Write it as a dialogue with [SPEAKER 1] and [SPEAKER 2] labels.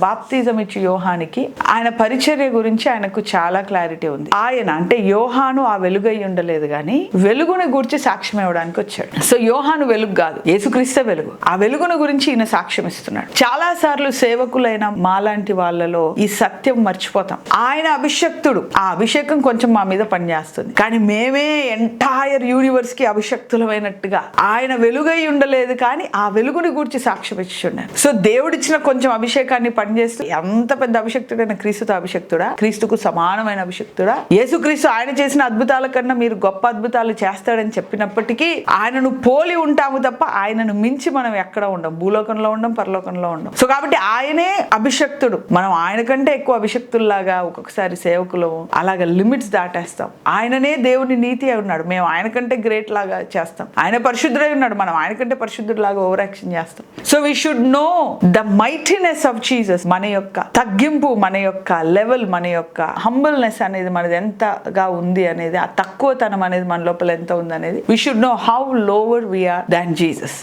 [SPEAKER 1] బాప్తిజం ఇచ్చి యోహానికి ఆయన పరిచర్య గురించి ఆయనకు చాలా క్లారిటీ ఉంది. ఆయన అంటే యోహాను ఆ వెలుగై ఉండలేదు కానీ వెలుగుని గురించి సాక్ష్యం ఇవ్వడానికి వచ్చాడు. సో యోహాను వెలుగు కాదు, యేసుక్రీస్తే వెలుగు. ఆ వెలుగును గురించి ఈయన సాక్ష్యం ఇస్తున్నాడు. చాలా సార్లు సేవకులైన మాలాంటి వాళ్ళలో ఈ సత్యం మర్చిపోతాం. ఆయన అభిషక్తుడు, ఆ అభిషేకం కొంచెం మా మీద పనిచేస్తుంది, కానీ మేమే ఎంటైర్ యూనివర్స్ కి అభిషక్తులమైనట్టుగా ఆయన వెలుగై ఉండలేదు కానీ ఆ వెలుగుని గురించి సాక్ష్యం ఇచ్చున్నారు. సో దేవుడిచ్చిన కొంచెం అభిషేకాన్ని పనిచేస్తూ ఎంత పెద్ద అభిషక్తుడైన క్రీస్తుతో అభిషక్తుడా, క్రీస్తుకు సమానమైన అభిషక్తుడా, యేసుక్రీస్తు ఆయన చేసిన అద్భుతాల కన్నా మీరు గొప్ప అద్భుతాలు చేస్తాడని చెప్పినప్పటికీ ఆయనను పోలి ఉంటాము తప్ప ఆయనను మించి మనం ఎక్కడ ఉండం, భూలోకంలో ఉండం, పరలోకంలో ఉండం. సో కాబట్టి ఆయనే అభిషక్తుడు. మనం ఆయన కంటే ఎక్కువ అభిషక్తుల్లాగా ఒక్కొక్కసారి సేవకులు అలాగా లిమిట్స్ దాటేస్తాం. ఆయననే దేవుని నీతి అయి ఉన్నాడు, మేము ఆయన కంటే గ్రేట్ లాగా చేస్తాం. ఆయన పరిశుద్ధుడై ఉన్నాడు, మనం ఆయన కంటే పరిశుద్ధులాగా ఓవర్ యాక్షన్ చేస్తాం. So we should know the mightiness of Jesus. మన యొక్క తగ్గింపు, మన యొక్క లెవెల్, మన యొక్క హంబుల్నెస్ అనేది మనది ఎంతగా ఉంది అనేది, ఆ తక్కువతనం అనేది మన లోపల ఎంత ఉంది అనేది, we should know how lower we are than Jesus.